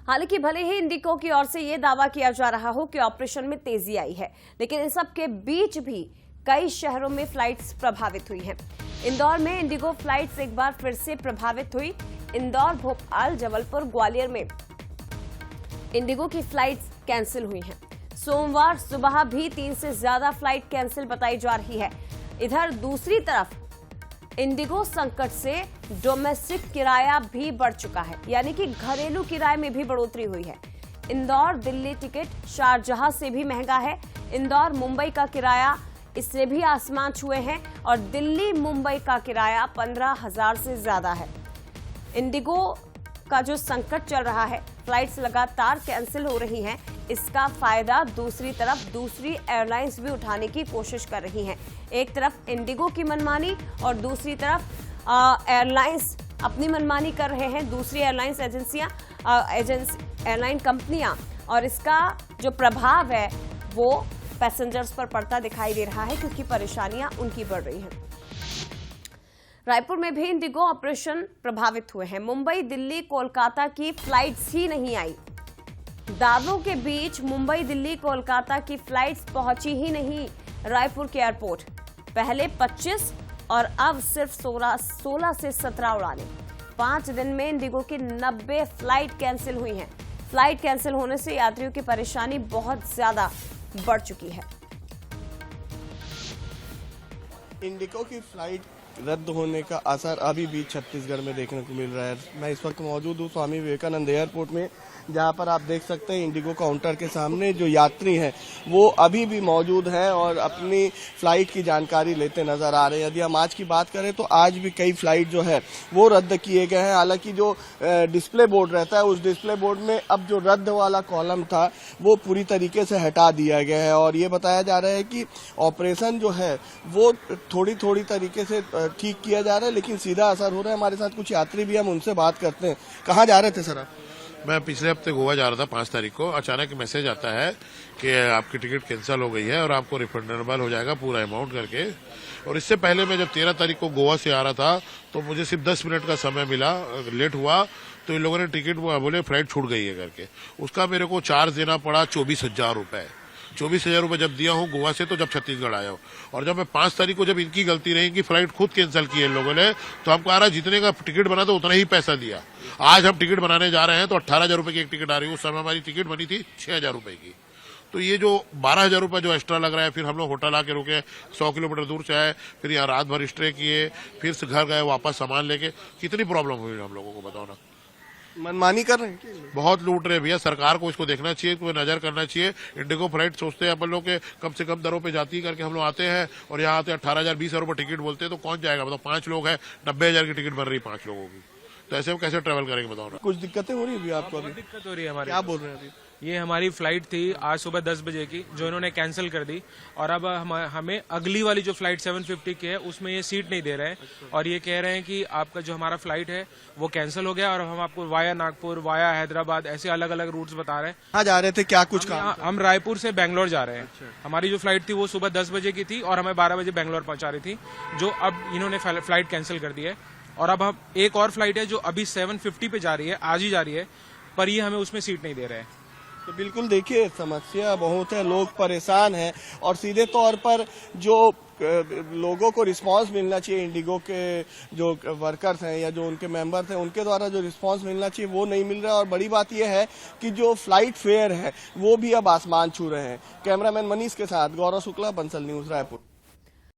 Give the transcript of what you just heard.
हालांकि भले ही इंडिगो की ओर से यह दावा किया जा रहा हो कि ऑपरेशन में तेजी आई है, लेकिन इन सब के बीच भी कई शहरों में फ्लाइट्स प्रभावित हुई हैं। इंदौर में इंडिगो फ्लाइट्स एक बार फिर से प्रभावित हुई। इंदौर, भोपाल, जबलपुर, ग्वालियर में इंडिगो की फ्लाइट्स कैंसिल हुई हैं। सोमवार सुबह भी 3 से ज्यादा फ्लाइट कैंसिल बताई जा रही है। इधर दूसरी तरफ इंडिगो संकट से डोमेस्टिक किराया भी बढ़ चुका है, यानी कि घरेलू किराए में भी बढ़ोतरी हुई है। इंदौर दिल्ली टिकट शारजाह से भी महंगा है। इंदौर मुंबई का किराया इससे भी आसमान छुए हैं और दिल्ली मुंबई का किराया 15,000 से ज्यादा है। इंडिगो का जो संकट चल रहा है, फ्लाइट्स लगातार कैंसिल हो रही हैं, इसका फायदा दूसरी तरफ दूसरी एयरलाइंस भी उठाने की कोशिश कर रही हैं। एक तरफ इंडिगो की मनमानी और दूसरी तरफ एयरलाइंस अपनी मनमानी कर रहे हैं, दूसरी एयरलाइंस एयरलाइन कंपनियां, और इसका जो प्रभाव है वो पैसेंजर्स पर पड़ता दिखाई दे रहा है, क्योंकि परेशानियां उनकी बढ़ रही हैं। रायपुर में भी इंडिगो ऑपरेशन प्रभावित हुए हैं। मुंबई, दिल्ली, कोलकाता की फ्लाइट्स ही नहीं आई। दावों के बीच मुंबई, दिल्ली, कोलकाता की फ्लाइट्स पहुंची ही नहीं रायपुर के एयरपोर्ट। पहले 25 और अब सिर्फ 16 से 17 उड़ानें। 5 दिन में इंडिगो की 90 फ्लाइट कैंसिल हुई हैं। फ्लाइट कैंसिल होने से यात्रियों की परेशानी बहुत ज्यादा बढ़ चुकी है। इंडिगो की फ्लाइट रद्द होने का असर अभी भी छत्तीसगढ़ में देखने को मिल रहा है। मैं इस वक्त मौजूद हूँ स्वामी विवेकानंद एयरपोर्ट में, जहाँ पर आप देख सकते हैं इंडिगो काउंटर के सामने जो यात्री हैं वो अभी भी मौजूद हैं और अपनी फ्लाइट की जानकारी लेते नजर आ रहे हैं। यदि हम आज की बात करें तो आज भी कई फ्लाइट जो है वो रद्द किए गए हैं। हालांकि जो डिस्प्ले बोर्ड रहता है, उस डिस्प्ले बोर्ड में अब जो रद्द वाला कॉलम था वो पूरी तरीके से हटा दिया गया है और ये बताया जा रहा है कि ऑपरेशन जो है वो थोड़ी थोड़ी तरीके से ठीक किया जा रहा है, लेकिन सीधा असर हो रहा है। हमारे साथ कुछ यात्री भी, हम उनसे बात करते हैं। कहाँ जा रहे थे सर आप? मैं पिछले हफ्ते गोवा जा रहा था 5 तारीख को। अचानक मैसेज आता है कि आपकी टिकट कैंसिल हो गई है और आपको रिफंडेबल हो जाएगा पूरा अमाउंट करके। और इससे पहले मैं जब 13 तारीख को गोवा से आ रहा था तो मुझे सिर्फ 10 मिनट का समय मिला, लेट हुआ तो इन लोगों ने टिकट बोले फ्लाइट छूट गई है करके। उसका मेरे को चार्ज देना पड़ा 24,000 रुपए। 24,000 रुपए जब दिया हूँ गोवा से, तो जब छत्तीसगढ़ आया हूँ। और जब मैं 5 तारीख को, जब इनकी गलती रही कि फ्लाइट खुद कैंसिल की है इन लोगों ने, तो हमको आ रहा जितने का टिकट बना था उतना ही पैसा दिया। आज हम टिकट बनाने जा रहे हैं तो 18,000 रुपए की एक टिकट आ रही है। उस समय हमारी टिकट बनी थी 6,000 रुपए की। तो ये जो 12,000 रुपए जो एक्स्ट्रा लग रहा है, फिर हम लोग होटल आके रुके, 100 किलोमीटर दूर से आए, फिर यहाँ रात भर स्टे किए, फिर से घर गए वापस सामान लेके। कितनी प्रॉब्लम हुई हम लोगों को बताओ ना। मनमानी कर रहे हैं, बहुत लूट रहे भैया। सरकार को इसको देखना चाहिए, कोई नजर करना चाहिए। इंडिगो फ्लाइट सोचते हैं अपन लोग के कम से कम दरों पे जाती करके हम लोग आते हैं और यहाँ आते 18,000 20,000 रुपए टिकट बोलते हैं, तो कौन जाएगा बताओ। 5 लोग हैं, 90,000 की टिकट बन रही है 5 लोगों की, तो ऐसे में कैसे ट्रेवल करेंगे बताओ ना। कुछ दिक्कतें हो रही है आपको? अभी दिक्कत हो रही है हमारी। क्या बोल रहे हैं अभी? ये हमारी फ्लाइट थी आज सुबह 10 बजे की, जो इन्होंने कैंसिल कर दी, और अब हमें अगली वाली जो फ्लाइट 750 की है उसमें ये सीट नहीं दे रहे हैं। और ये कह रहे हैं कि आपका जो हमारा फ्लाइट है वो कैंसिल हो गया और हम आपको वाया नागपुर, वाया हैदराबाद, ऐसे अलग अलग रूट्स बता रहे हैं। कहाँ जा रहे थे, क्या कुछ काम? हम रायपुर से बेंगलोर जा रहे हैं। हमारी जो फ्लाइट थी वो सुबह 10 बजे की थी और हमें 12 बजे बेंगलोर पहुंचा रही थी, जो अब इन्होंने फ्लाइट कैंसिल कर दी है। और अब हम एक और फ्लाइट है जो अभी 750 पे जा रही है, आज ही जा रही है, पर ये हमें उसमें सीट नहीं दे रहे हैं। तो बिल्कुल देखिए, समस्या बहुत है, लोग परेशान हैं और सीधे तौर पर जो लोगों को रिस्पांस मिलना चाहिए, इंडिगो के जो वर्कर्स हैं या जो उनके मेंबर्स हैं, उनके द्वारा जो रिस्पांस मिलना चाहिए वो नहीं मिल रहा है। और बड़ी बात यह है कि जो फ्लाइट फेयर है वो भी अब आसमान छू रहे हैं। कैमरामैन मनीष के साथ गौरव शुक्ला, बंसल न्यूज, रायपुर।